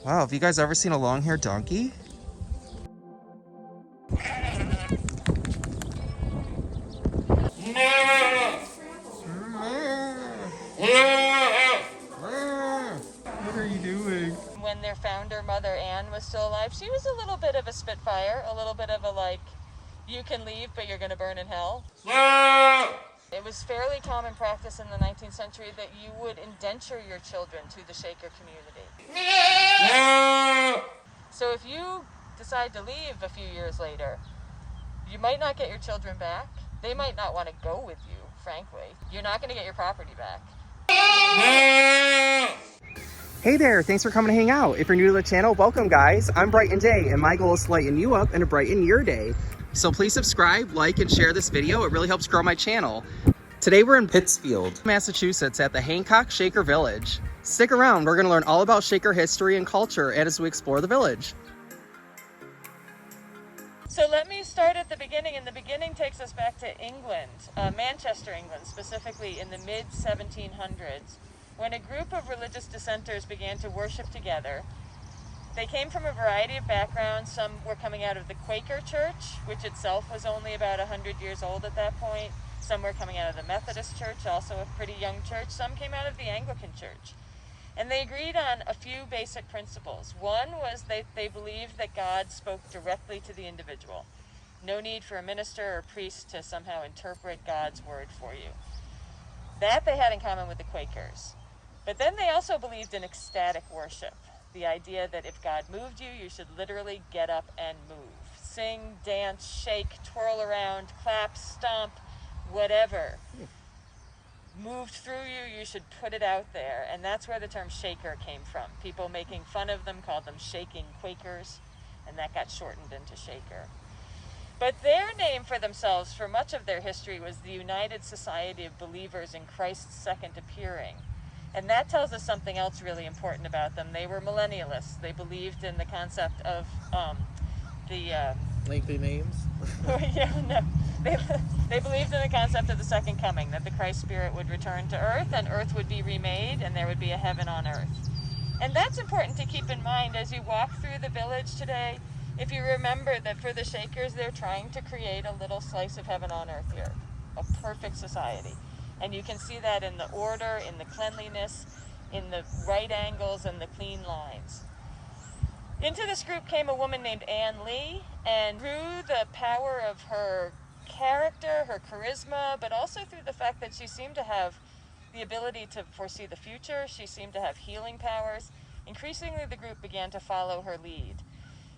Wow, have you guys ever seen a long-haired donkey? What are you doing? When their founder mother Anne was still alive, she was a little bit of a spitfire, a little bit of a like, you can leave but you're going to burn in hell. It was fairly common practice in the 19th century that you would indenture your children to the Shaker community. So if you decide to leave a few years later, you might not get your children back. They might not want to go with you, frankly. You're not going to get your property back. Hey there, thanks for coming to hang out. If you're new to the channel, welcome guys. I'm Brighten Day, and my goal is to lighten you up and to brighten your day. So please subscribe, like, and share this video. It really helps grow my channel. Today we're in Pittsfield, Massachusetts at the Hancock Shaker Village. Stick around, we're gonna learn all about Shaker history and culture as we explore the village. So let me start at the beginning, and the beginning takes us back to England, Manchester, England, specifically in the mid-1700s, when a group of religious dissenters began to worship together. They came from a variety of backgrounds. Some were coming out of the Quaker Church, which itself was only about 100 years old at that point. Some were coming out of the Methodist Church, also a pretty young church. Some came out of the Anglican Church. And they agreed on a few basic principles. One was they believed that God spoke directly to the individual. No need for a minister or priest to somehow interpret God's word for you. That they had in common with the Quakers. But then they also believed in ecstatic worship. The idea that if God moved you, you should literally get up and move. Sing, dance, shake, twirl around, clap, stomp, whatever moved through you, you should put it out there. And that's where the term Shaker came from. People making fun of them called them shaking Quakers, and that got shortened into Shaker. But their name for themselves for much of their history was the United Society of Believers in Christ's Second Appearing. And that tells us something else really important about them. They were millennialists. They believed in the concept of Lengthy names? yeah, no. They believed in the concept of the second coming, that the Christ Spirit would return to earth and earth would be remade and there would be a heaven on earth. And that's important to keep in mind as you walk through the village today. If you remember that for the Shakers, they're trying to create a little slice of heaven on earth here, a perfect society. And you can see that in the order, in the cleanliness, in the right angles and the clean lines. Into this group came a woman named Anne Lee, and through the power of her character, her charisma, but also through the fact that she seemed to have the ability to foresee the future, she seemed to have healing powers, increasingly the group began to follow her lead.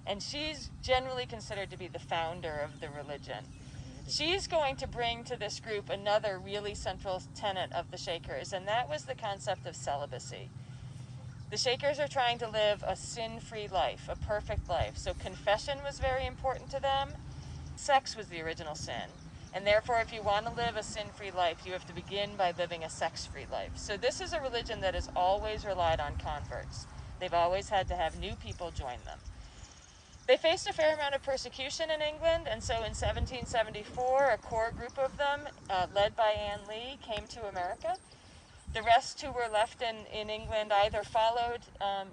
And she's generally considered to be the founder of the religion. She's going to bring to this group another really central tenet of the Shakers, and that was the concept of celibacy. The Shakers are trying to live a sin-free life, a perfect life. So confession was very important to them. Sex was the original sin. And therefore, if you want to live a sin-free life, you have to begin by living a sex-free life. So this is a religion that has always relied on converts. They've always had to have new people join them. They faced a fair amount of persecution in England, and so in 1774, a core group of them, led by Anne Lee, came to America. The rest who were left in England either followed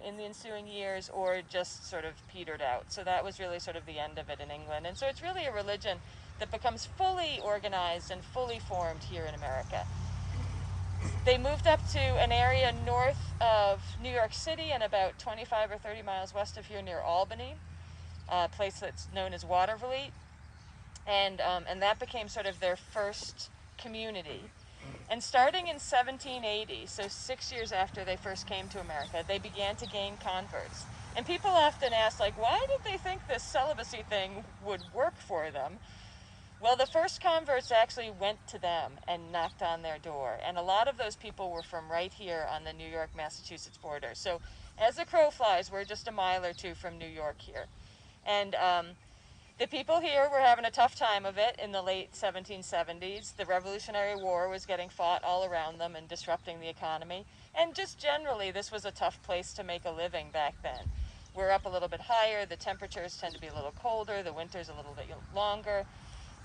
in the ensuing years or just sort of petered out. So that was really sort of the end of it in England. And so it's really a religion that becomes fully organized and fully formed here in America. They moved up to an area north of New York City and about 25 or 30 miles west of here near Albany, a place that's known as Watervliet. And that became sort of their first community. And starting in 1780, so 6 years after they first came to America, they began to gain converts. And people often ask, like, why did they think this celibacy thing would work for them? Well, the first converts actually went to them and knocked on their door. And a lot of those people were from right here on the New York-Massachusetts border. So as the crow flies, we're just a mile or two from New York here. And the people here were having a tough time of it in the late 1770s. The Revolutionary War was getting fought all around them and disrupting the economy. And just generally, this was a tough place to make a living back then. We're up a little bit higher. The temperatures tend to be a little colder. The winter's a little bit longer.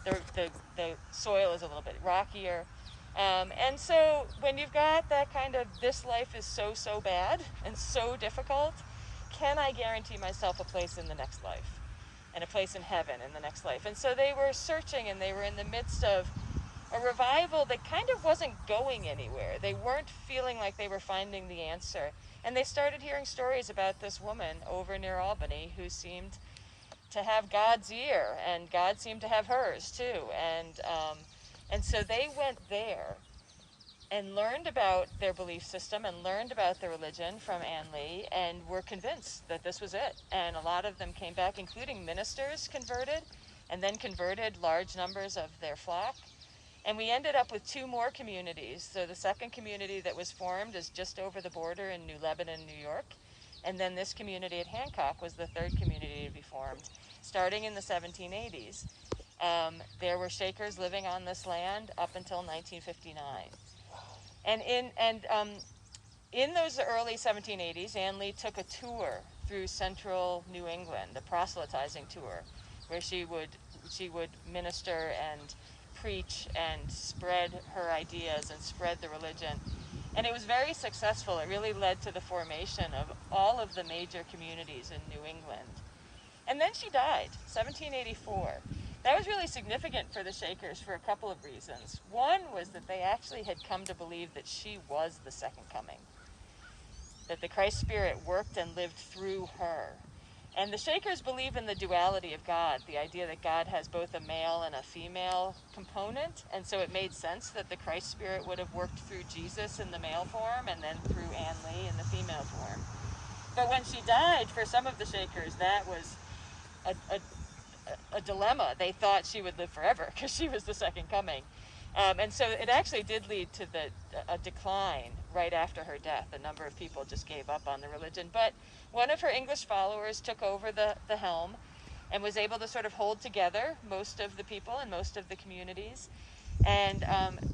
The soil is a little bit rockier. And so when you've got that kind of, this life is so bad and so difficult, can I guarantee myself a place in the next life and a place in heaven in the next life? And so they were searching, and they were in the midst of a revival that kind of wasn't going anywhere. They weren't feeling like they were finding the answer. And they started hearing stories about this woman over near Albany who seemed to have God's ear, and God seemed to have hers too. And so they went there and learned about their belief system and learned about their religion from Ann Lee, and were convinced that this was it. And a lot of them came back, including ministers converted, and then converted large numbers of their flock. And we ended up with 2 more communities. So the second community that was formed is just over the border in New Lebanon, New York. And then this community at Hancock was the 3rd community to be formed, starting in the 1780s. There were Shakers living on this land up until 1959. And in those early 1780s, Ann Lee took a tour through central New England, a proselytizing tour, where she would minister and preach and spread her ideas and spread the religion. And it was very successful. It really led to the formation of all of the major communities in New England. And then she died, 1784. That was really significant for the Shakers for a couple of reasons. One was that they actually had come to believe that she was the second coming, that the Christ Spirit worked and lived through her. And the Shakers believe in the duality of God, the idea that God has both a male and a female component, and so it made sense that the Christ Spirit would have worked through Jesus in the male form and then through Ann Lee in the female form. But when she died, for some of the Shakers, that was a dilemma. They thought she would live forever because she was the second coming. And so it actually did lead to a decline right after her death. A number of people just gave up on the religion. But one of her English followers took over the helm and was able to sort of hold together most of the people and most of the communities. And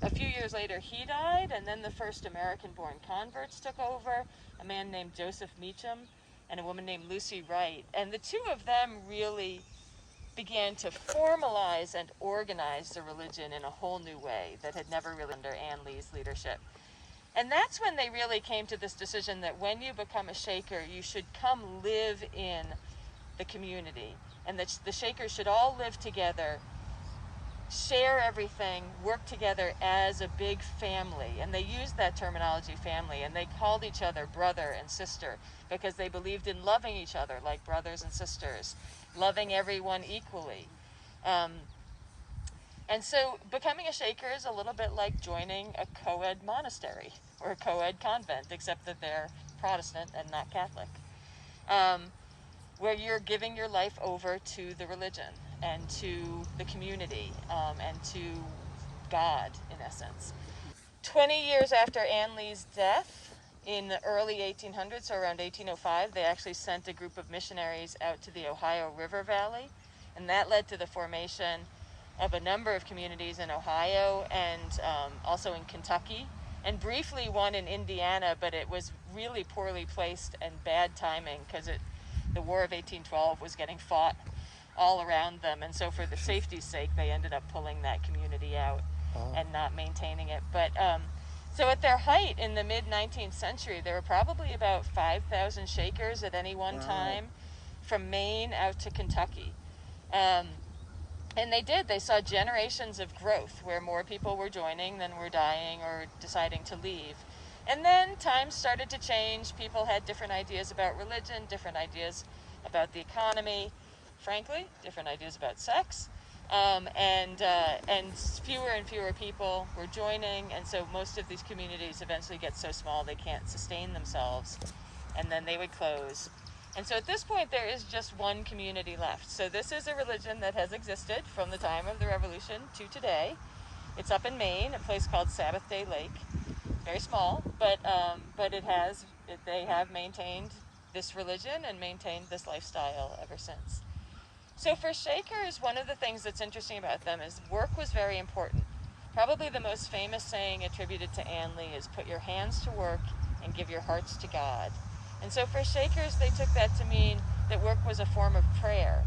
a few years later, he died, and then the first American-born converts took over, a man named Joseph Meacham and a woman named Lucy Wright. And the 2 of them really began to formalize and organize the religion in a whole new way that had never really under Ann Lee's leadership. And that's when they really came to this decision that when you become a Shaker, you should come live in the community, and that the Shakers should all live together, share everything, work together as a big family. And they used that terminology, family, and they called each other brother and sister because they believed in loving each other like brothers and sisters, loving everyone equally. And so becoming a Shaker is a little bit like joining a co-ed monastery or a co-ed convent, except that they're Protestant and not Catholic, where you're giving your life over to the religion and to the community and to God, in essence. 20 years after Ann Lee's death, in the early 1800s, so around 1805, they actually sent a group of missionaries out to the Ohio River Valley, and that led to the formation of a number of communities in Ohio and also in Kentucky, and briefly one in Indiana, but it was really poorly placed and bad timing because the War of 1812 was getting fought all around them, and so for the safety's sake, they ended up pulling that community out and not maintaining it. But so at their height in the mid-19th century, there were probably about 5,000 Shakers at any one time, from Maine out to Kentucky. And they saw generations of growth where more people were joining than were dying or deciding to leave. And then times started to change. People had different ideas about religion, different ideas about the economy, frankly, different ideas about sex. And fewer and fewer people were joining, and so most of these communities eventually get so small they can't sustain themselves, and then they would close. And so at this point there is just one community left. So this is a religion that has existed from the time of the Revolution to today. It's up in Maine, a place called Sabbath Day Lake. Very small, but they have maintained this religion and maintained this lifestyle ever since. So for Shakers, one of the things that's interesting about them is work was very important. Probably the most famous saying attributed to Ann Lee is, "Put your hands to work and give your hearts to God." And so for Shakers, they took that to mean that work was a form of prayer.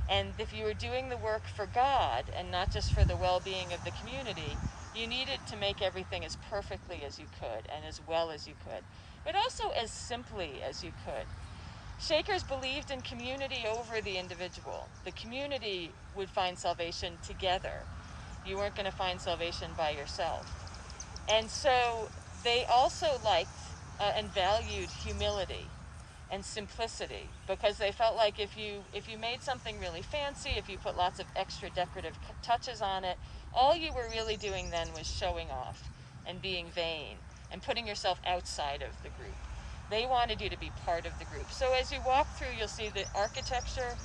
And if you were doing the work for God and not just for the well-being of the community, you needed to make everything as perfectly as you could and as well as you could, but also as simply as you could. Shakers believed in community over the individual. The community would find salvation together. You weren't going to find salvation by yourself. And so they also liked and valued humility and simplicity, because they felt like if you made something really fancy, if you put lots of extra decorative touches on it, all you were really doing then was showing off and being vain and putting yourself outside of the group. They wanted you to be part of the group. So as you walk through, you'll see the architecture,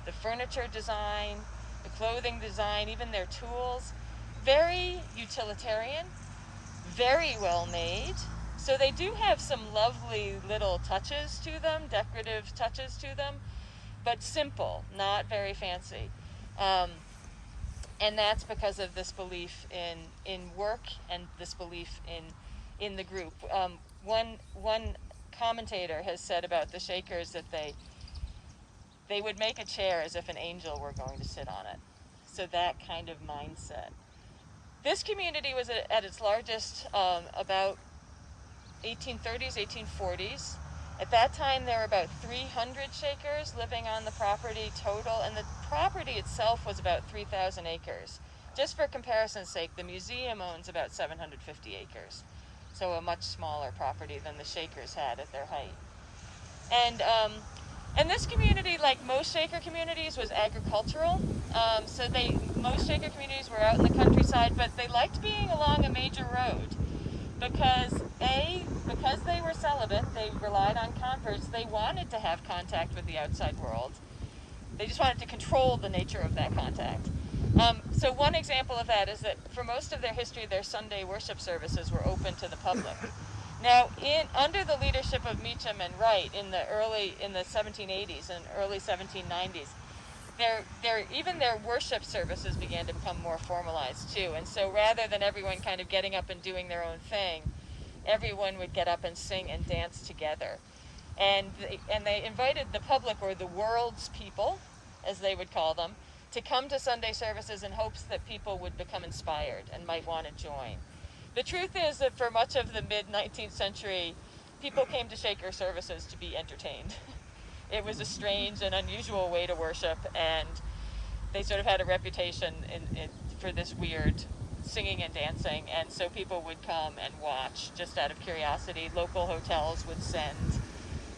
the furniture design, the clothing design, even their tools, very utilitarian, very well made. So they do have some lovely little touches to them, decorative touches to them, but simple, not very fancy. And that's because of this belief in work and this belief in the group. One commentator has said about the Shakers that they would make a chair as if an angel were going to sit on it. So that kind of mindset. This community was at its largest about 1830s, 1840s. At that time, there were about 300 Shakers living on the property total, and the property itself was about 3,000 acres. Just for comparison's sake, the museum owns about 750 acres, so a much smaller property than the Shakers had at their height. And this community, like most Shaker communities, was agricultural. So most Shaker communities were out in the countryside, but they liked being along a major road because they were celibate, they relied on converts, they wanted to have contact with the outside world. They just wanted to control the nature of that contact. So one example of that is that for most of their history, their Sunday worship services were open to the public. Now, under the leadership of Meacham and Wright in the 1780s and early 1790s, even their worship services began to become more formalized too. And so rather than everyone kind of getting up and doing their own thing, everyone would get up and sing and dance together. And they invited the public, or the world's people, as they would call them, to come to Sunday services in hopes that people would become inspired and might want to join. The truth is that for much of the mid-19th century, people came to Shaker services to be entertained. It was a strange and unusual way to worship, and they sort of had a reputation for this weird singing and dancing, and so people would come and watch just out of curiosity. Local hotels would send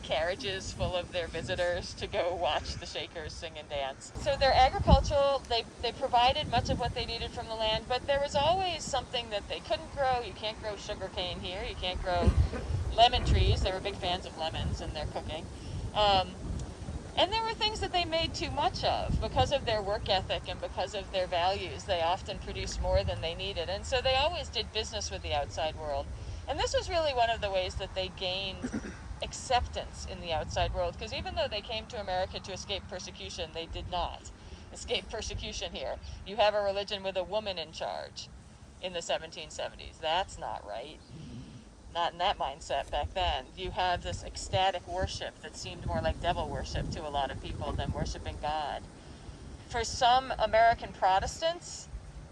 carriages full of their visitors to go watch the Shakers sing and dance. So they're agricultural, they provided much of what they needed from the land, but there was always something that they couldn't grow. You can't grow sugar cane here, you can't grow lemon trees. They were big fans of lemons in their cooking. And there were things that they made too much of because of their work ethic and because of their values. They often produced more than they needed, and so they always did business with the outside world. And this was really one of the ways that they gained acceptance in the outside world, because even though they came to America to escape persecution, they did not escape persecution here. You have a religion with a woman in charge in the 1770s. That's not right. Not in that mindset back then. You have this ecstatic worship that seemed more like devil worship to a lot of people than worshiping God. For some American Protestants,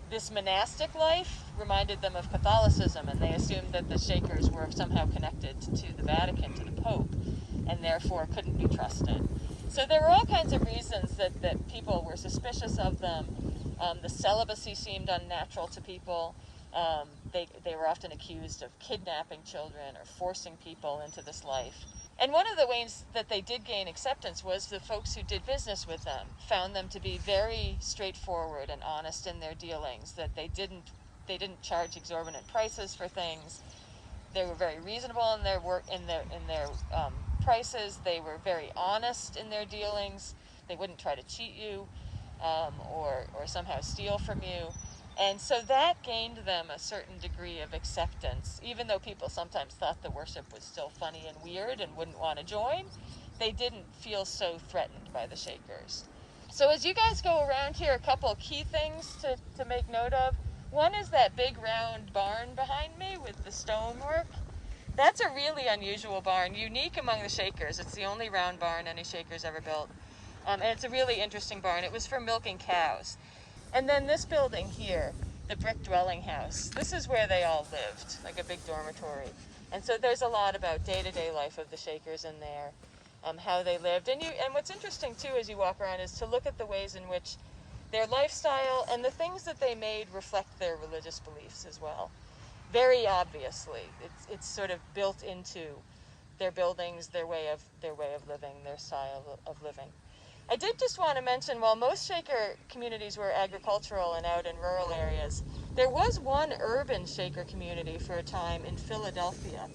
this monastic life reminded them of Catholicism, and they assumed that the Shakers were somehow connected to the Vatican, to the Pope, and therefore couldn't be trusted. So there were all kinds of reasons that people were suspicious of them. The celibacy seemed unnatural to people. They were often accused of kidnapping children or forcing people into this life. And one of the ways that they did gain acceptance was the folks who did business with them found them to be very straightforward and honest in their dealings, that they didn't charge exorbitant prices for things. They were very reasonable in their work, in their prices. They were very honest in their dealings. They wouldn't try to cheat you or somehow steal from you. And so that gained them a certain degree of acceptance. Even though people sometimes thought the worship was still funny and weird and wouldn't want to join, they didn't feel so threatened by the Shakers. So as you guys go around here, a couple key things to make note of. One is that big round barn behind me with the stonework. That's a really unusual barn, unique among the Shakers. It's the only round barn any Shakers ever built. And it's a really interesting barn. It was for milking cows. And then this building here, the brick dwelling house, this is where they all lived, like a big dormitory. And so there's a lot about day-to-day life of the Shakers in there. how they lived. And what's interesting too as you walk around is to look at the ways in which their lifestyle and the things that they made reflect their religious beliefs as well. Very obviously, it's sort of built into their buildings, their way of living, their style of living. I did just want to mention, while most Shaker communities were agricultural and out in rural areas, there was one urban Shaker community for a time in Philadelphia.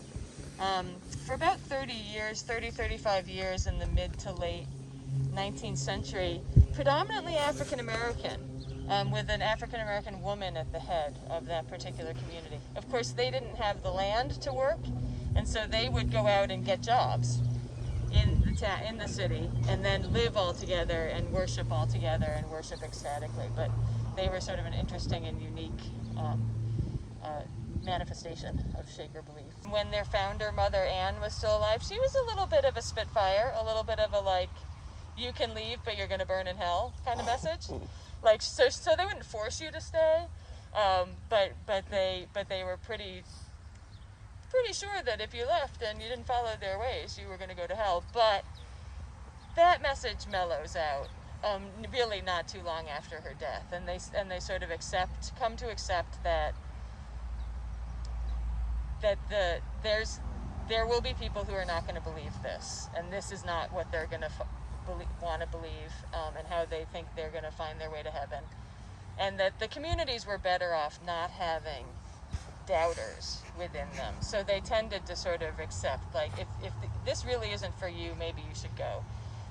For about 35 years in the mid to late 19th century, predominantly African American, with an African American woman at the head of that particular community. Of course, they didn't have the land to work, and so they would go out and get jobs in the city, and then live all together and worship all together and worship ecstatically. But they were sort of an interesting and unique manifestation of Shaker belief. When their founder, Mother Ann, was still alive, she was a little bit of a spitfire, a little bit of a like, you can leave, but you're going to burn in hell kind of message. Like, so they wouldn't force you to stay, but they were pretty sure that if you left and you didn't follow their ways, you were going to go to hell. But that message mellows out really not too long after her death, and they sort of come to accept that there will be people who are not going to believe this, and this is not what they're going to want to believe, and how they think they're going to find their way to heaven, and that the communities were better off not having doubters within them. So they tended to sort of accept, like, if this really isn't for you, maybe you should go.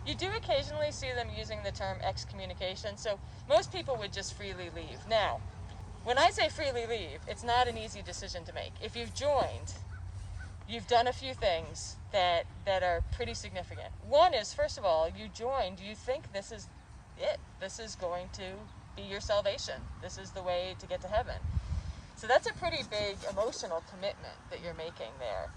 You do occasionally see them using the term excommunication, so most people would just freely leave. Now, when I say freely leave, it's not an easy decision to make. If you've joined, you've done a few things that are pretty significant. One is, first of all, you joined, you think this is it. This is going to be your salvation. This is the way to get to heaven. So that's a pretty big emotional commitment that you're making there.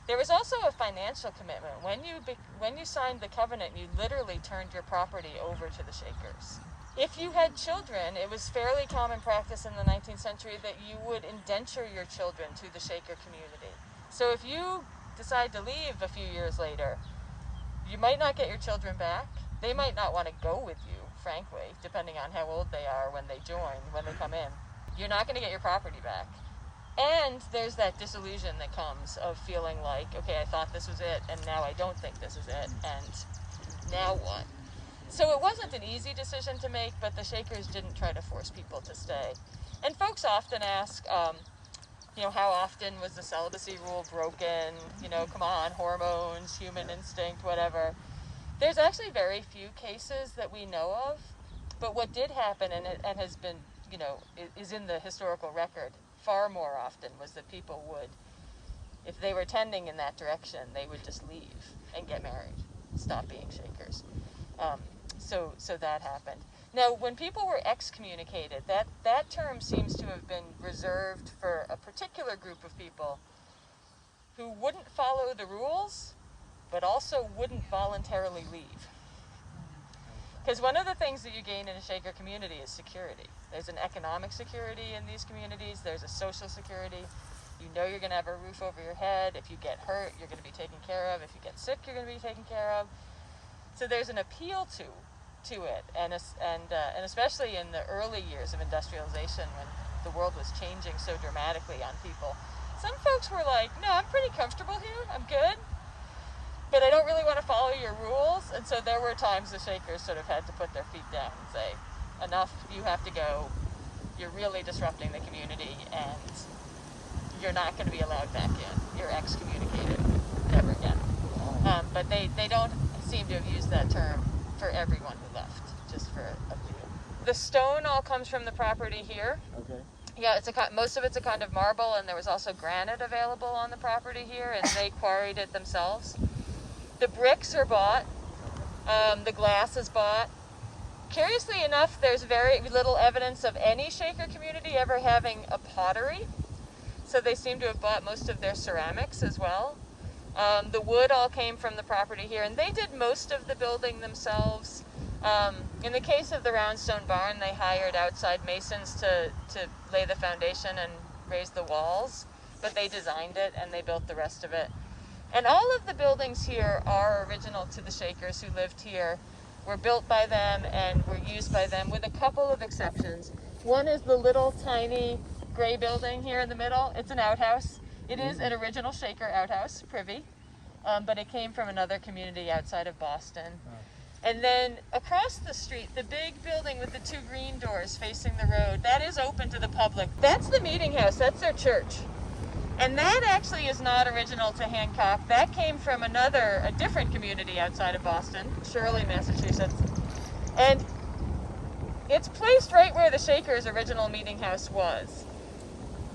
There was also a financial commitment. When you signed the covenant, you literally turned your property over to the Shakers. If you had children, it was fairly common practice in the 19th century that you would indenture your children to the Shaker community. So if you decide to leave a few years later, you might not get your children back. They might not want to go with you, frankly, depending on how old they are when they join, when they come in. You're not going to get your property back. And there's that disillusion that comes of feeling like, okay, I thought this was it, and now I don't think this is it, and now what? So it wasn't an easy decision to make, but the Shakers didn't try to force people to stay. And folks often ask, how often was the celibacy rule broken? Come on, hormones, human instinct, whatever. There's actually very few cases that we know of, but what did happen, and has been, is in the historical record far more often, was that people would, if they were tending in that direction, they would just leave and get married, stop being Shakers. So that happened. Now, when people were excommunicated, that term seems to have been reserved for a particular group of people who wouldn't follow the rules, but also wouldn't voluntarily leave. Because one of the things that you gain in a Shaker community is security. There's an economic security in these communities. There's a social security. You know you're going to have a roof over your head. If you get hurt, you're going to be taken care of. If you get sick, you're going to be taken care of. So there's an appeal to it, and especially in the early years of industrialization, when the world was changing so dramatically on people. Some folks were like, no, I'm pretty comfortable here. I'm good. But I don't really want to follow your rules. And so there were times the Shakers sort of had to put their feet down and say, enough, you have to go. You're really disrupting the community, and you're not going to be allowed back in. You're excommunicated, never again. But they don't seem to have used that term for everyone who left, just for a few. The stone all comes from the property here. Okay. Yeah, most of it's a kind of marble, and there was also granite available on the property here, and they quarried it themselves. The bricks are bought. The glass is bought. Curiously enough, there's very little evidence of any Shaker community ever having a pottery. So they seem to have bought most of their ceramics as well. The wood all came from the property here, and they did most of the building themselves. In the case of the Roundstone Barn, they hired outside masons to lay the foundation and raise the walls, but they designed it and they built the rest of it. And all of the buildings here are original to the Shakers who lived here, were built by them and were used by them, with a couple of exceptions. One is the little tiny gray building here in the middle. It's an outhouse. It is an original Shaker outhouse, privy, but it came from another community outside of Boston. And then across the street, the big building with the two green doors facing the road, that is open to the public. That's the meeting house, that's their church. And that actually is not original to Hancock. That came from a different community outside of Boston, Shirley, Massachusetts. And it's placed right where the Shakers' original meeting house was.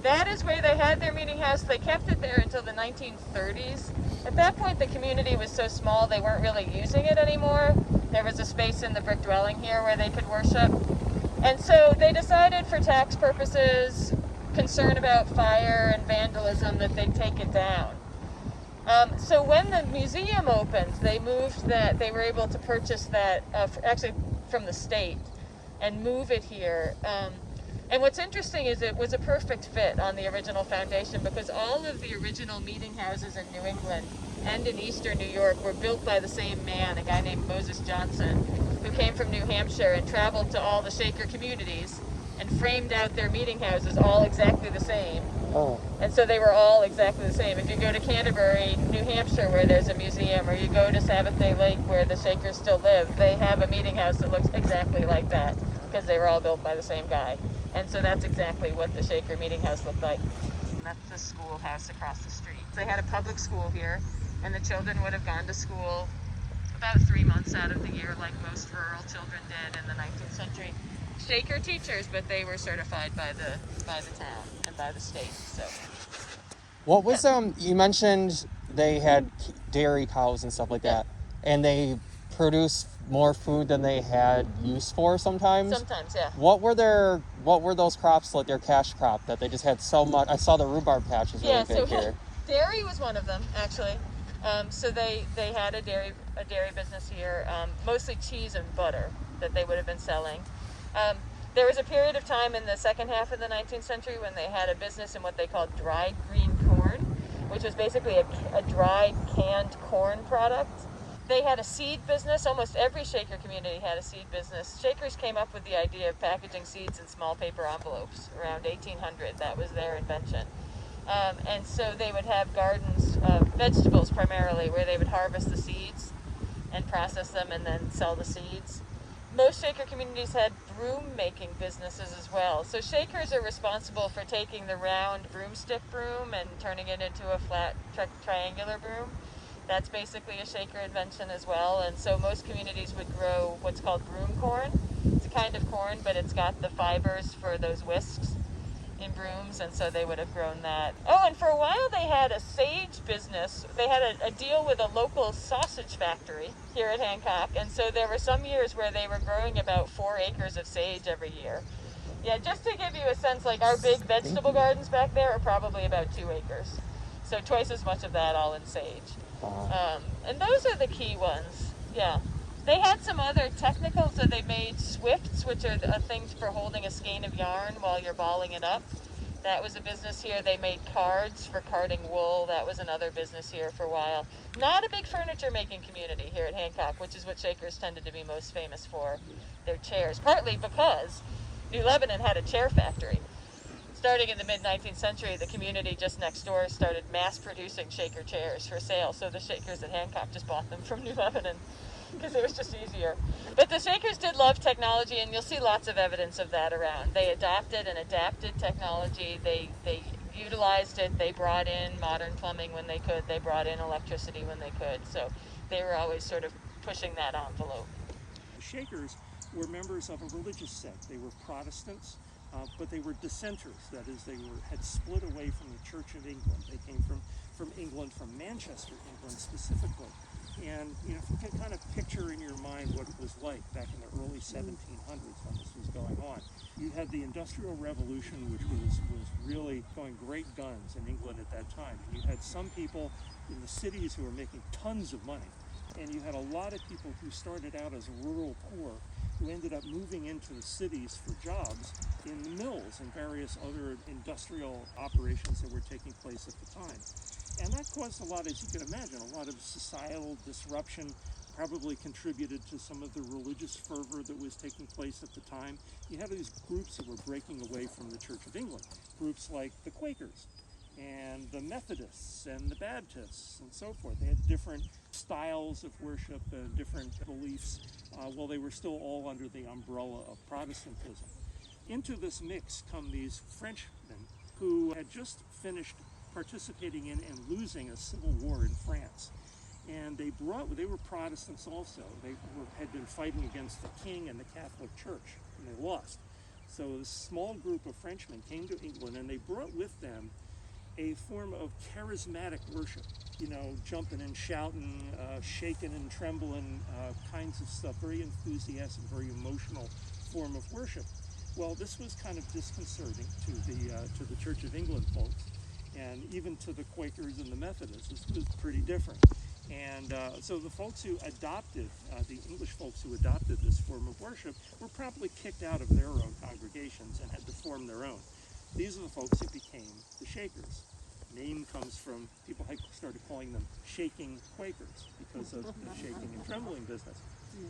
That is where they had their meeting house. They kept it there until the 1930s. At that point, the community was so small they weren't really using it anymore. There was a space in the brick dwelling here where they could worship. And so they decided, for tax purposes, concern about fire and vandalism, that they'd take it down. So when the museum opened, they were able to purchase that, actually from the state, and move it here. And what's interesting is it was a perfect fit on the original foundation, because all of the original meeting houses in New England and in eastern New York were built by the same man, a guy named Moses Johnson, who came from New Hampshire and traveled to all the Shaker communities and framed out their meeting houses all exactly the same. Oh. And so they were all exactly the same. If you go to Canterbury, New Hampshire, where there's a museum, or you go to Sabbath Day Lake, where the Shakers still live, they have a meeting house that looks exactly like that, because they were all built by the same guy. And so that's exactly what the Shaker meeting house looked like. And that's the schoolhouse across the street. They had a public school here, and the children would have gone to school about 3 months out of the year, like most rural children did in the 19th century. Shaker teachers, but they were certified by the town and by the state. So, What was you mentioned they had dairy cows and stuff like that, and they produce more food than they had use for sometimes. Sometimes, yeah. What were those crops, like their cash crop, that they just had so much? I saw the rhubarb patch is really big here. Dairy was one of them, actually. So they had a dairy business here, mostly cheese and butter that they would have been selling. There was a period of time in the second half of the 19th century when they had a business in what they called dried green corn, which was basically a dried canned corn product. They had a seed business. Almost every Shaker community had a seed business. Shakers came up with the idea of packaging seeds in small paper envelopes around 1800. That was their invention. And so they would have gardens of vegetables primarily, where they would harvest the seeds and process them and then sell the seeds. Most Shaker communities had broom-making businesses as well. So Shakers are responsible for taking the round broomstick broom and turning it into a flat triangular broom. That's basically a Shaker invention as well. And so most communities would grow what's called broom corn. It's a kind of corn, but it's got the fibers for those whisks in brooms, and so they would have grown that. Oh, and for a while they had a sage business. They had a deal with a local sausage factory here at Hancock, and so there were some years where they were growing about 4 acres of sage every year. Yeah, just to give you a sense, like our big vegetable gardens back there are probably about 2 acres. So twice as much of that all in sage. And those are the key ones, yeah. They had some other technicals, so they made swifts, which are a thing for holding a skein of yarn while you're balling it up. That was a business here. They made cards for carding wool. That was another business here for a while. Not a big furniture making community here at Hancock, which is what Shakers tended to be most famous for, their chairs. Partly because New Lebanon had a chair factory. Starting in the mid-19th century, the community just next door started mass-producing Shaker chairs for sale, so the Shakers at Hancock just bought them from New Lebanon, because it was just easier. But the Shakers did love technology, and you'll see lots of evidence of that around. They adopted and adapted technology. They utilized it. They brought in modern plumbing when they could. They brought in electricity when they could. So they were always sort of pushing that envelope. The Shakers were members of a religious sect. They were Protestants, but they were dissenters. That is, they had split away from the Church of England. They came from England, from Manchester, England specifically. And if you can kind of picture in your mind what it was like back in the early 1700s when this was going on. You had the Industrial Revolution, which was really going great guns in England at that time. And you had some people in the cities who were making tons of money. And you had a lot of people who started out as rural poor who ended up moving into the cities for jobs in the mills and various other industrial operations that were taking place at the time. And that caused a lot, as you can imagine, a lot of societal disruption, probably contributed to some of the religious fervor that was taking place at the time. You had these groups that were breaking away from the Church of England, groups like the Quakers and the Methodists and the Baptists and so forth. They had different styles of worship and different beliefs, while they were still all under the umbrella of Protestantism. Into this mix come these Frenchmen who had just finished participating in and losing a civil war in France. And they were Protestants also. They had been fighting against the king and the Catholic Church, and they lost. So this small group of Frenchmen came to England, and they brought with them a form of charismatic worship, jumping and shouting, shaking and trembling, kinds of stuff, very enthusiastic, very emotional form of worship. Well, this was kind of disconcerting to the Church of England folks, and even to the Quakers and the Methodists. This was pretty different. And so the folks who adopted, the English folks who adopted this form of worship, were promptly kicked out of their own congregations and had to form their own. These are the folks who became the Shakers. Name comes from, people had started calling them shaking Quakers because of the shaking and trembling business.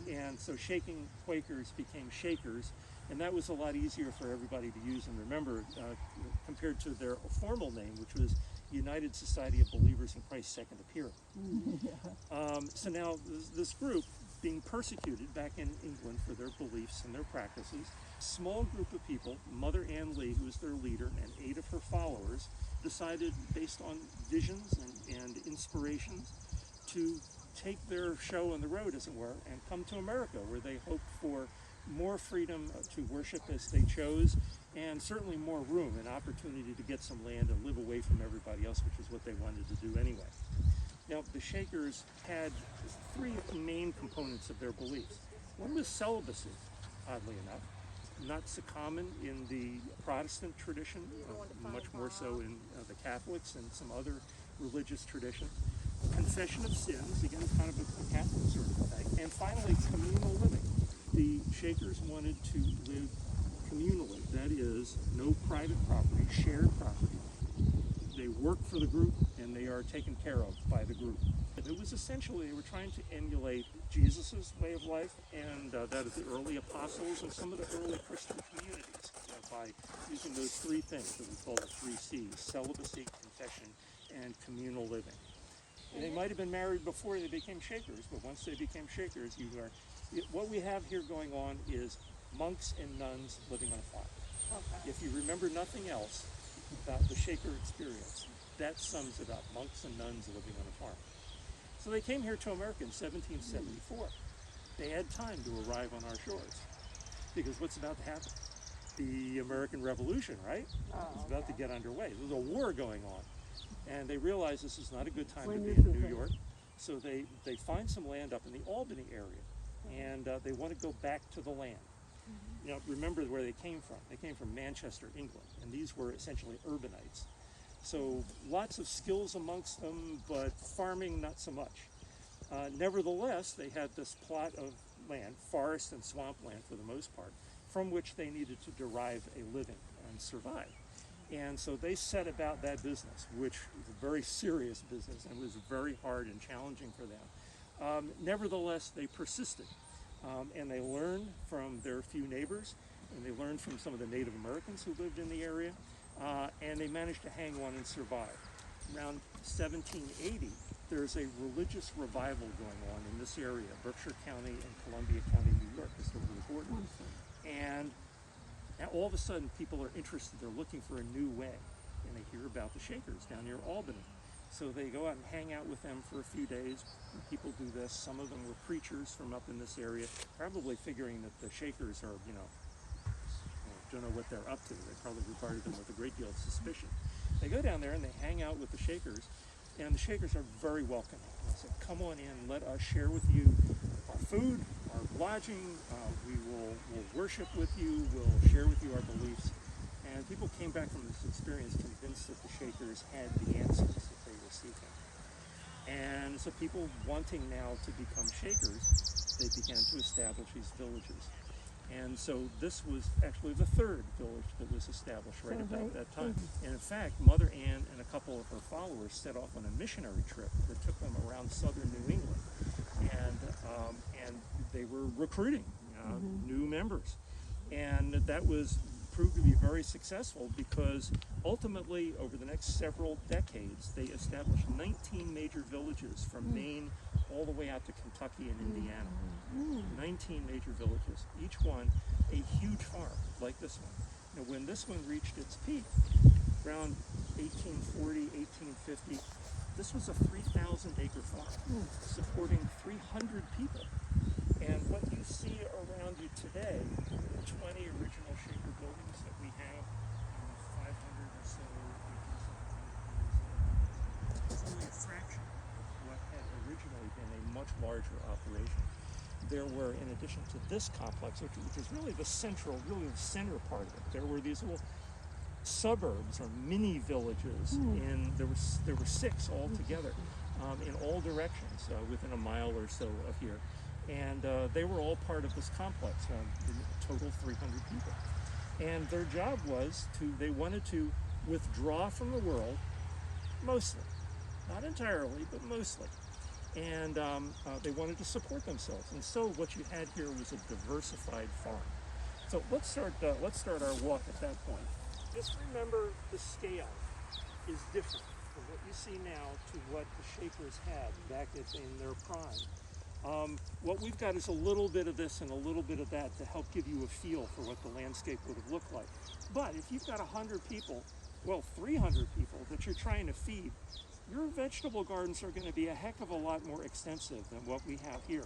And so shaking Quakers became Shakers, and that was a lot easier for everybody to use and remember compared to their formal name, which was United Society of Believers in Christ's Second Appearing. So now this group, being persecuted back in England for their beliefs and their practices, small group of people, Mother Ann Lee, who was their leader, and 8 of her followers, decided, based on visions and inspirations, to take their show on the road, as it were, and come to America, where they hoped for more freedom to worship as they chose, and certainly more room and opportunity to get some land and live away from everybody else, which is what they wanted to do anyway. Now, the Shakers had 3 main components of their beliefs. One was celibacy, oddly enough, not so common in the Protestant tradition, much more so in the Catholics and some other religious traditions. Confession of sins, again, kind of a Catholic sort of thing. And finally, communal living. The Shakers wanted to live communally, that is, no private property, shared property. They work for the group, and they are taken care of by the group. It was essentially, they were trying to emulate Jesus' way of life and that of the early apostles and some of the early Christian communities by using those 3 things that we call the 3 C's: celibacy, confession, and communal living. And they might have been married before they became Shakers, but once they became Shakers, what we have here going on is monks and nuns living on a farm. Okay. If you remember nothing else about the Shaker experience, that sums it up: monks and nuns living on a farm. So they came here to America in 1774. They had time to arrive on our shores, because what's about to happen? The American Revolution, right? It's about to get underway. There's a war going on, and they realize this is not a good time to be in New York. So they find some land up in the Albany area, and they want to go back to the land. Remember where they came from. They came from Manchester, England, and these were essentially urbanites. So lots of skills amongst them, but farming not so much. Nevertheless, they had this plot of land, forest and swampland for the most part, from which they needed to derive a living and survive. And so they set about that business, which was a very serious business and was very hard and challenging for them. Nevertheless, they persisted, and they learned from their few neighbors, and they learned from some of the Native Americans who lived in the area, and they managed to hang on and survive. Around 1780, there's a religious revival going on in this area, Berkshire County and Columbia County, New York, just over the border. And now all of a sudden, people are interested. They're looking for a new way, and they hear about the Shakers down near Albany. So they go out and hang out with them for a few days. People do this. Some of them were preachers from up in this area, probably figuring that the Shakers are, don't know what they're up to. They probably regarded them with a great deal of suspicion. They go down there and they hang out with the Shakers, and the Shakers are very welcoming. They say, "Come on in, let us share with you our food, our lodging. We'll worship with you. We'll share with you our beliefs." And people came back from this experience convinced that the Shakers had the answers that they were seeking. And so people wanting now to become Shakers, they began to establish these villages. And so this was actually the third village that was established right about that time. And in fact, Mother Ann and a couple of her followers set off on a missionary trip that took them around southern New England. And they were recruiting new members. And that was proved to be very successful because ultimately, over the next several decades, they established 19 major villages from Maine all the way out to Kentucky and Indiana. 19 major villages, each one a huge farm like this one. Now, when this one reached its peak, around 1840, 1850, this was a 3,000-acre farm supporting 300 people. And what you see around you today, the 20 original Shaker buildings that we have, 500 or so acres, is only a fraction of what had originally been a much larger operation. There were, in addition to this complex, which is really the central, really the center part of it, there were these little suburbs or mini villages. There were 6 altogether in all directions, within a mile or so of here. And they were all part of this complex, in total 300 people. And their job was they wanted to withdraw from the world, mostly, not entirely, but mostly. And they wanted to support themselves. And so what you had here was a diversified farm. So let's start our walk at that point. Just remember the scale is different from what you see now to what the Shakers had back in their prime. What we've got is a little bit of this and a little bit of that to help give you a feel for what the landscape would have looked like. But if you've got 100 people, well, 300 people that you're trying to feed, your vegetable gardens are going to be a heck of a lot more extensive than what we have here.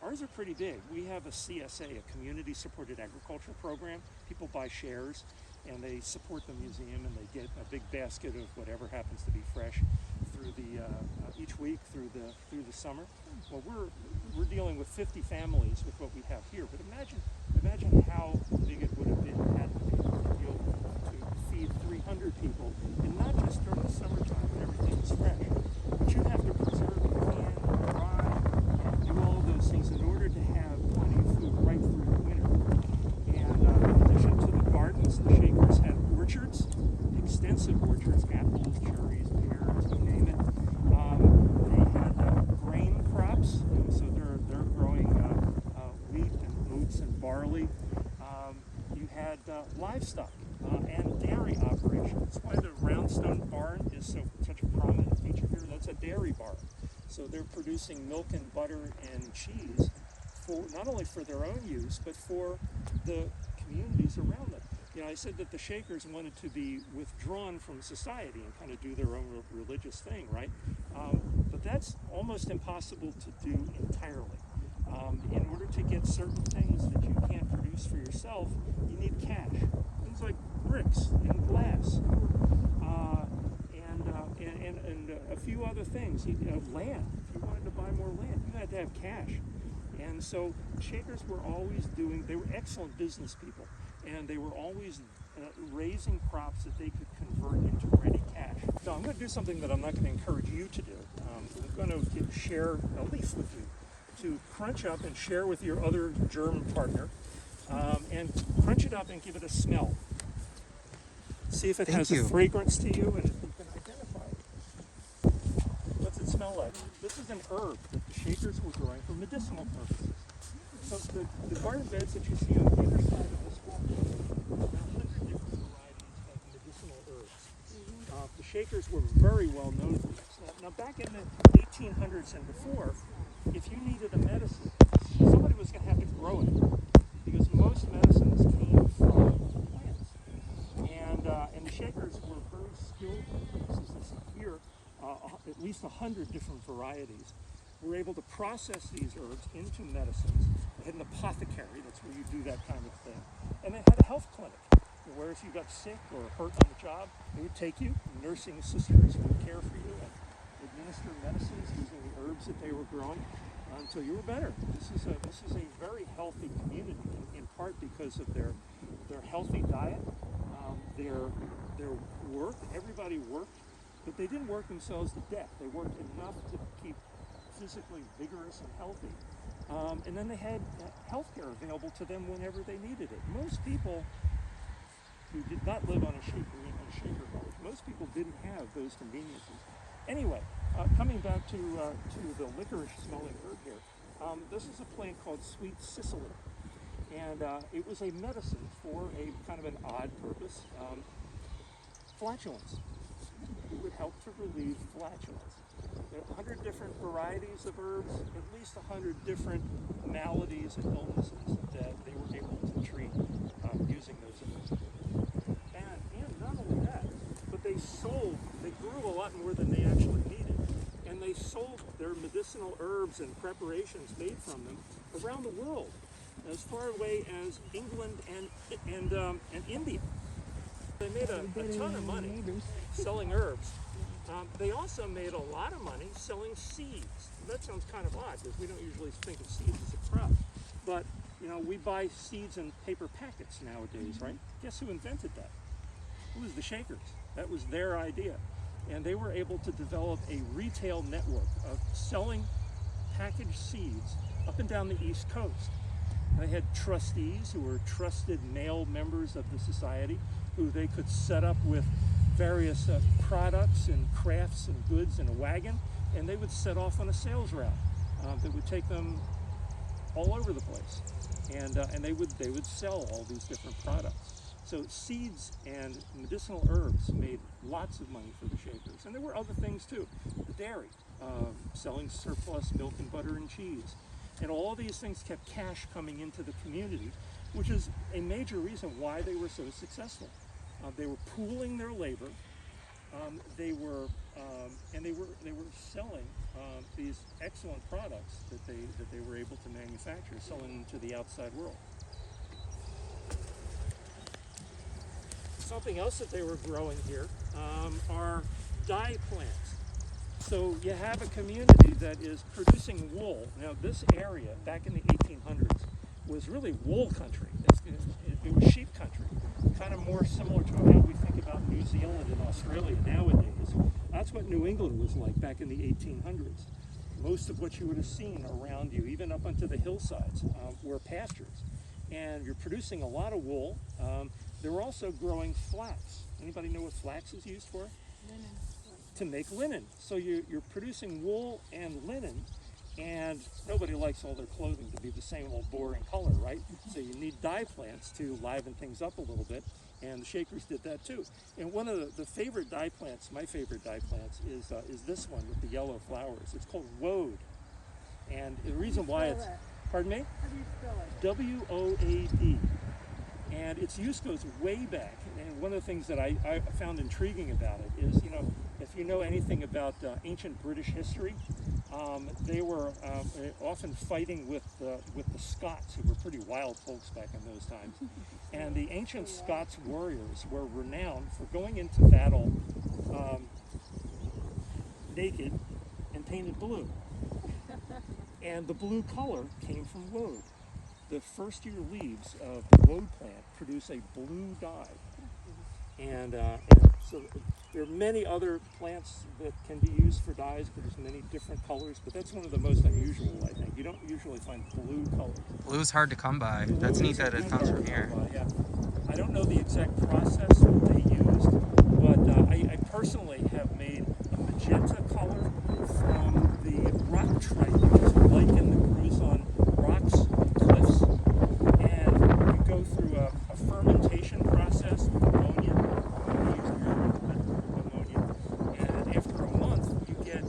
Ours are pretty big. We have a CSA, a Community Supported Agriculture Program. People buy shares and they support the museum and they get a big basket of whatever happens to be fresh through the each week through the summer. Well, we're dealing with 50 families with what we have here. But imagine how big it would have been had to be to feed 300 people, and not just during the summertime when everything is fresh, but you have to preserve and can, dry, and do all of those things in order to have plenty of food right through the winter. And in addition to the gardens, the Shakers had orchards, extensive orchards, apples, cherries, pears, you name it. They had grain crops, so they're growing wheat and oats and barley. You had livestock and dairy operations. That's why the roundstone barn is such a prominent feature here. That's a dairy barn. So they're producing milk and butter and cheese for not only for their own use, but for the communities around them. You know, I said that the Shakers wanted to be withdrawn from society and kind of do their own religious thing, right? But that's almost impossible to do entirely. In order to get certain things that you can't produce for yourself, you need cash. Things like bricks and glass, and a few other things. Land. If you wanted to buy more land, you had to have cash. And so Shakers were always they were excellent business people, and they were always raising crops that they could convert into ready cash. So I'm going to do something that I'm not going to encourage you to do. I'm going to share a leaf with you to crunch up and share with your other germ partner, and crunch it up and give it a smell. See if it has a fragrance to you and if you can identify it. What's it smell like? This is an herb that the Shakers were growing for medicinal purposes. So the garden beds that you see on either side of this wall, there are 100 different varieties of medicinal herbs. The Shakers were very well known for this. Now back in the 1800s and before, if you needed a medicine, somebody was going to have to grow it, because most medicines came from plants. And the Shakers were very skilled producers. Here, at least 100 different varieties. Were able to process these herbs into medicines. They had an apothecary, that's where you do that kind of thing. And they had a health clinic, where if you got sick or hurt on the job, they would take you, nursing sisters would care for you and administer medicines using the herbs that they were growing until you were better. This is a very healthy community, in part because of their healthy diet, their work. Everybody worked, but they didn't work themselves to death. They worked enough to keep physically vigorous and healthy, And then they had health care available to them whenever they needed it. Most people who did not live on a shaker village, most people didn't have those conveniences. Anyway, coming back to the licorice smelling herb here, this is a plant called sweet cicely. And it was a medicine for a kind of an odd purpose, flatulence. It would help to relieve flatulence. There are 100 different varieties of herbs, at least 100 different maladies and illnesses that they were able to treat using those herbs. And not only that, but they grew a lot more than they actually needed. And they sold their medicinal herbs and preparations made from them around the world, as far away as England and India. They made a ton of money selling herbs. They also made a lot of money selling seeds. That sounds kind of odd because we don't usually think of seeds as a crop. But, you know, we buy seeds in paper packets nowadays, right? Guess who invented that? It was the Shakers. That was their idea. And they were able to develop a retail network of selling packaged seeds up and down the East Coast. They had trustees who were trusted male members of the society who they could set up with various products and crafts and goods in a wagon, and they would set off on a sales route that would take them all over the place, and they would sell all these different products. So seeds and medicinal herbs made lots of money for the Shakers, and there were other things too. The dairy, selling surplus milk and butter and cheese, and all these things kept cash coming into the community, which is a major reason why they were so successful. They were pooling their labor. They were selling these excellent products that they were able to manufacture, selling them to the outside world. Something else that they were growing here are dye plants. So you have a community that is producing wool. Now this area back in the 1800s was really wool country. It was sheep country, kind of more similar to how we think about New Zealand and Australia nowadays. That's what New England was like back in the 1800s. Most of what you would have seen around you, even up onto the hillsides, were pastures. And you're producing a lot of wool. They were also growing flax. Anybody know what flax is used for? Linen. To make linen. So you're producing wool and linen, and nobody likes all their clothing to be the same old boring color, right? So you need dye plants to liven things up a little bit, and the Shakers did that too. And one of the favorite dye plants, my favorite dye plants, is this one with the yellow flowers. It's called woad. And the reason why it's, pardon me? How do you spell it? W-O-A-D. And its use goes way back. And one of the things that I found intriguing about it is, you know, if you know anything about ancient British history, they were often fighting with the Scots, who were pretty wild folks back in those times. And the ancient Scots warriors were renowned for going into battle naked and painted blue. And the blue color came from woad. The first year leaves of the woad plant produce a blue dye. And so there are many other plants that can be used for dyes, but there's many different colors, but that's one of the most unusual, I think. You don't usually find blue colors. Blue's hard to come by. That's neat that it comes from here. Yeah. I don't know the exact process that they used, but I personally have made a magenta color from the rock tripe, which is a lichen that grows on rocks and cliffs. And you go through a fermentation process with ammonia. And after a month, you get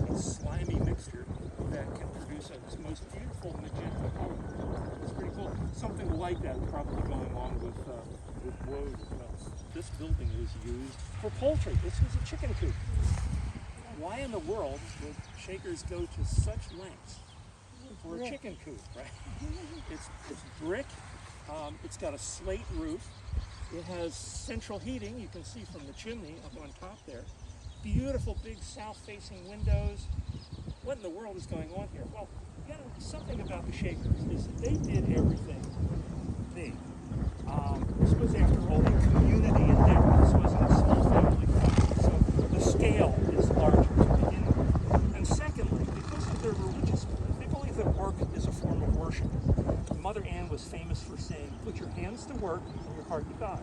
a slimy mixture that can produce this most beautiful magenta color. It's pretty cool. Something like that probably going on with woad as well. This building was used for poultry. This was a chicken coop. Why in the world would Shakers go to such lengths for a chicken coop, right? It's brick. It's got a slate roof. It has central heating. You can see from the chimney up on top there. Beautiful big south-facing windows. What in the world is going on here? Well, you know, something about the Shakers is that they did everything big. This was, after all, a community endeavor. This wasn't a small family company, so the scale is larger to begin with. And secondly, because of their religious belief, they believe that work is a worship. Mother Ann was famous for saying, put your hands to work and your heart to God.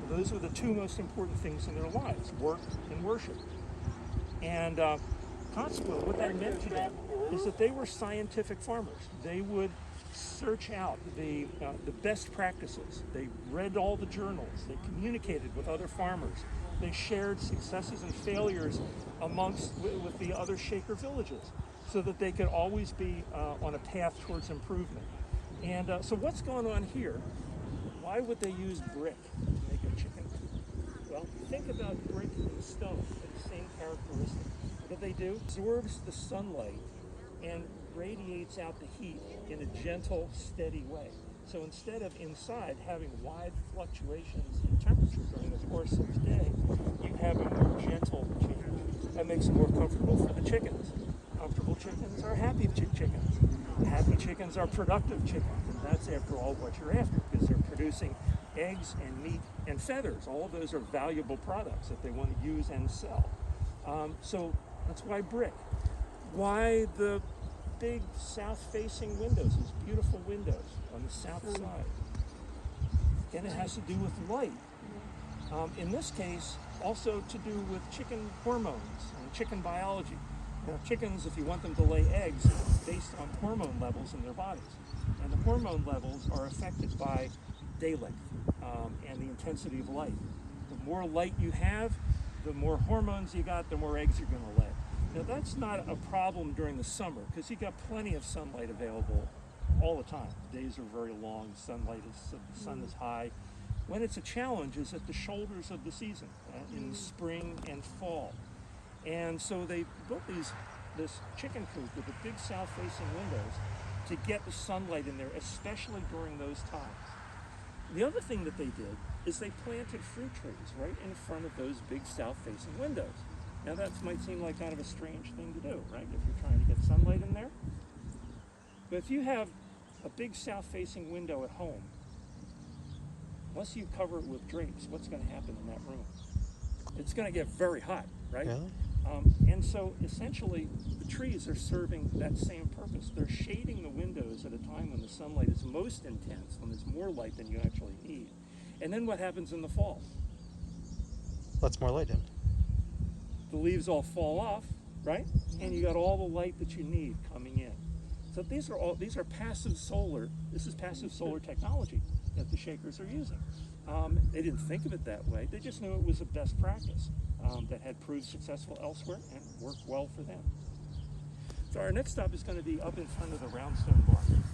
Those were the two most important things in their lives, work and worship. And consequently, what that meant to them is that they were scientific farmers. They would search out the best practices. They read all the journals. They communicated with other farmers. They shared successes and failures with the other Shaker villages so that they could always be on a path towards improvement. And so what's going on here? Why would they use brick to make a chicken coop? Well, think about brick and stone. They have the same characteristics. What they do? Absorbs the sunlight and radiates out the heat in a gentle, steady way. So instead of inside having wide fluctuations in temperature during the course of the day, you have a more gentle change. That makes it more comfortable for the chickens. Comfortable chickens are happy chickens. Happy chickens are productive chickens, and that's after all what you're after, because they're producing eggs and meat and feathers. All of those are valuable products that they want to use and sell. So that's why brick. Why the big south-facing windows, these beautiful windows on the south side? Again, it has to do with light. In this case, also to do with chicken hormones and chicken biology. Now, chickens, if you want them to lay eggs, based on hormone levels in their bodies. And the hormone levels are affected by day length and the intensity of light. The more light you have, the more hormones you got, the more eggs you're going to lay. Now, that's not a problem during the summer because you got plenty of sunlight available all the time. The days are very long, the sun is high. When it's a challenge is at the shoulders of the season, in the spring and fall. And so they built this chicken coop with the big south-facing windows to get the sunlight in there, especially during those times. The other thing that they did is they planted fruit trees right in front of those big south-facing windows. Now that might seem like kind of a strange thing to do, right, if you're trying to get sunlight in there. But if you have a big south-facing window at home, unless you cover it with drapes, what's going to happen in that room? It's going to get very hot, right? Really? And so essentially the trees are serving that same purpose. They're shading the windows at a time when the sunlight is most intense, when there's more light than you actually need. And then what happens in the fall? Let's more light in. The leaves all fall off, right? And you got all the light that you need coming in. So these are passive solar. This is passive solar technology that the Shakers are using. They didn't think of it that way. They just knew it was a best practice that had proved successful elsewhere and worked well for them. So our next stop is going to be up in front of the Roundstone Barn.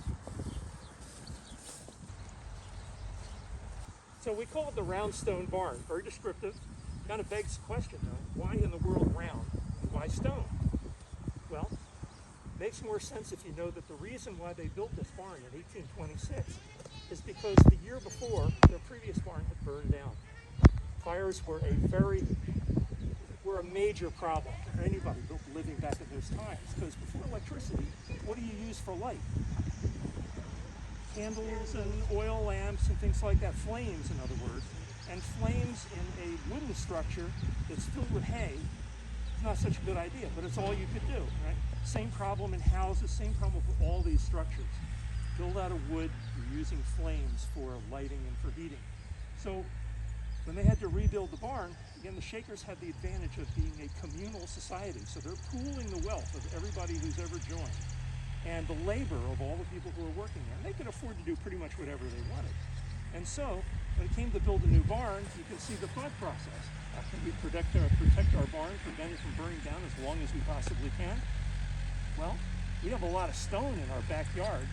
So we call it the Roundstone Barn. Very descriptive. Kind of begs the question, though, why in the world round and why stone? Well, it makes more sense if you know that the reason why they built this barn in 1826 is because the year before, their previous barn had burned down. Fires were a major problem for anybody living back in those times, because before electricity, what do you use for light? Candles and oil lamps and things like that, flames in other words. And flames in a wooden structure that's filled with hay is not such a good idea, but it's all you could do, right? Same problem in houses, same problem with all these structures. Built out of wood, you're using flames for lighting and for heating. So when they had to rebuild the barn, again, the Shakers had the advantage of being a communal society. So they're pooling the wealth of everybody who's ever joined and the labor of all the people who are working there. And they could afford to do pretty much whatever they wanted. And so when it came to build a new barn, you can see the thought process. How can we protect our barn, prevent it from burning down as long as we possibly can? Well, we have a lot of stone in our backyard.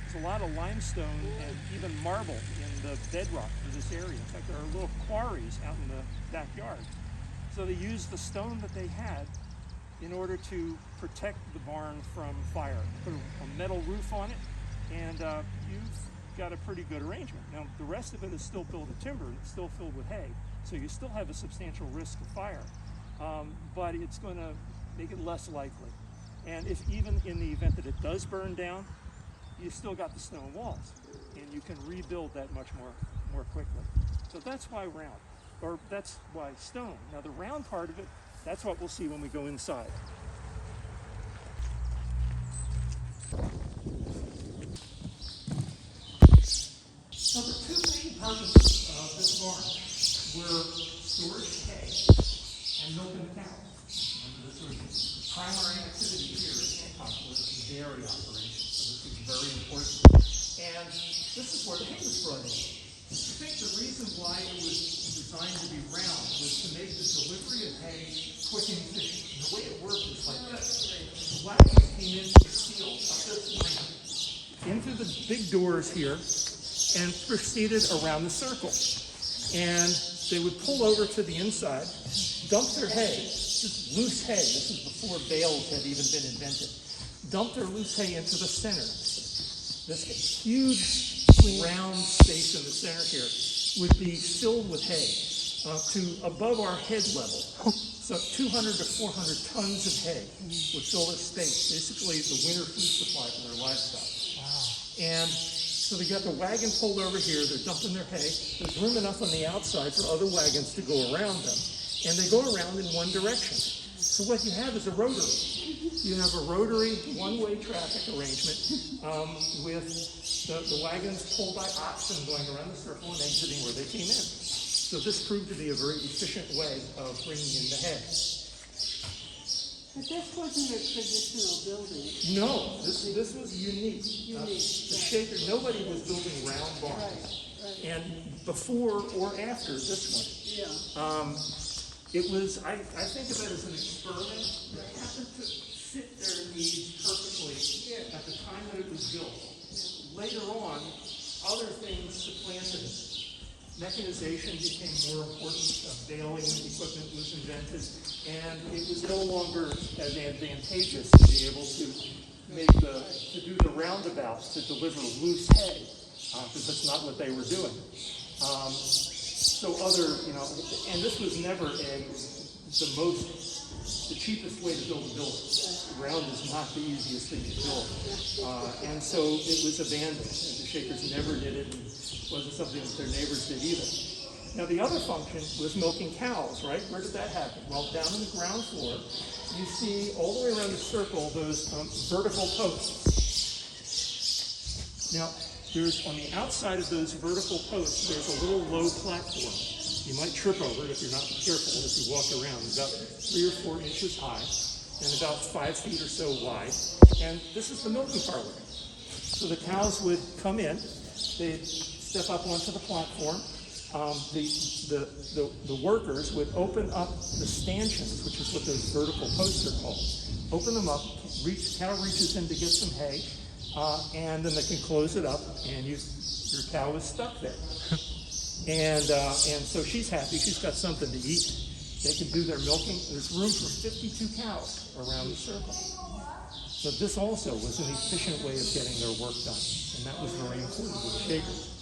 There's a lot of limestone and even marble in the bedrock for this area. In fact, there are little quarries out in the backyard. So they used the stone that they had in order to protect the barn from fire. Put a metal roof on it, and you've got a pretty good arrangement. Now, the rest of it is still built of timber, and it's still filled with hay, so you still have a substantial risk of fire, but it's going to make it less likely. And if even in the event that it does burn down, you've still got the stone walls, and you can rebuild that much more quickly. So that's why round, or that's why stone. Now, the round part of it, that's what we'll see when we go inside. purposes of this barn were storage hay and milking the cow. Remember, this was the primary activity here at Hancock was the dairy operation, so this was very important. And this is where the hay was brought in. I think the reason why it was designed to be round was to make the delivery of hay quick and efficient. And the way it worked is like this. The wagon came into the field up this lane, into the big doors here, and proceeded around the circle. And they would pull over to the inside, dump their hay, just loose hay. This is before bales had even been invented. Dump their loose hay into the center. This huge round space in the center here would be filled with hay to above our head level. So 200 to 400 tons of hay would fill this space, basically the winter food supply for their livestock. Wow. And so they got the wagon pulled over here, they're dumping their hay. There's room enough on the outside for other wagons to go around them. And they go around in one direction. So what you have is a rotary. You have a rotary one-way traffic arrangement with the wagons pulled by oxen going around the circle and exiting where they came in. So this proved to be a very efficient way of bringing in the hay. But this wasn't a traditional building. No, this was unique. The shaker, nobody was building round barns. Right. And before or after this one. Yeah. It was, I think of it as an experiment that happened to fit their needs perfectly at the time that it was built. Later on, other things supplanted it. Mechanization became more important, baling equipment was invented, and it was no longer as advantageous to be able to do the roundabouts to deliver loose hay, because that's not what they were doing. So and this was never the cheapest way to build a building. Round is not the easiest thing to build. And so it was abandoned, and the Shakers never did it, and wasn't something that their neighbors did either. Now the other function was milking cows, right? Where did that happen? Well, down on the ground floor, you see all the way around the circle those vertical posts. Now, there's on the outside of those vertical posts, there's a little low platform. You might trip over it if you're not careful as you walk around. It's about 3 or 4 inches high and about 5 feet or so wide. And this is the milking parlor. So the cows would come in, they'd step up onto the platform. The workers would open up the stanchions, which is what those vertical posts are called. Open them up, cow reaches in to get some hay, and then they can close it up, and your cow is stuck there. And so she's happy. She's got something to eat. They can do their milking. There's room for 52 cows around the circle. So this also was an efficient way of getting their work done, and that was very important to the Shakers.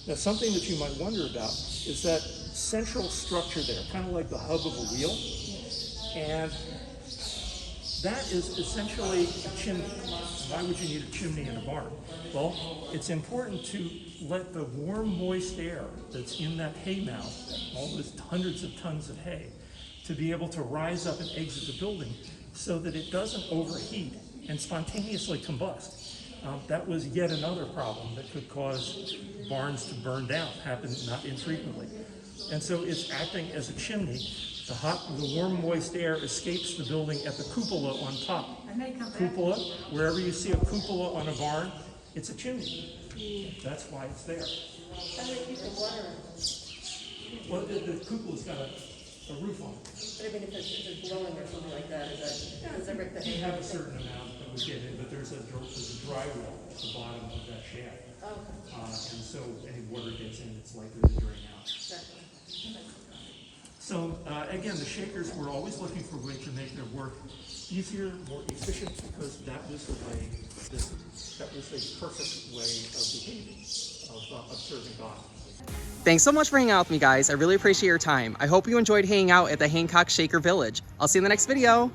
Now, something that you might wonder about is that central structure there, kind of like the hub of a wheel, and that is essentially a chimney. Why would you need a chimney in a barn? Well, it's important to let the warm, moist air that's in that hay mound, all those hundreds of tons of hay, to be able to rise up and exit the building so that it doesn't overheat and spontaneously combust. That was yet another problem that could cause barns to burn down, happens not infrequently. And so it's acting as a chimney. The warm, moist air escapes the building at the cupola on top. Cupola, wherever you see a cupola on a barn, it's a chimney. That's why it's there. How do they keep the water in? Well, the cupola's got a roof on it. But I mean, if it's blowing or something like that, does that rip the hay? You have a certain amount that would get in, but there's a dry well at the bottom of that shaft. Oh, okay. And so any water gets in, it's likely to drain out. Exactly. So again, the Shakers were always looking for ways to make their work easier, more efficient, because that was the way, that was a perfect way of behaving, of serving God. Thanks so much for hanging out with me, guys. I really appreciate your time. I hope you enjoyed hanging out at the Hancock Shaker Village. I'll see you in the next video.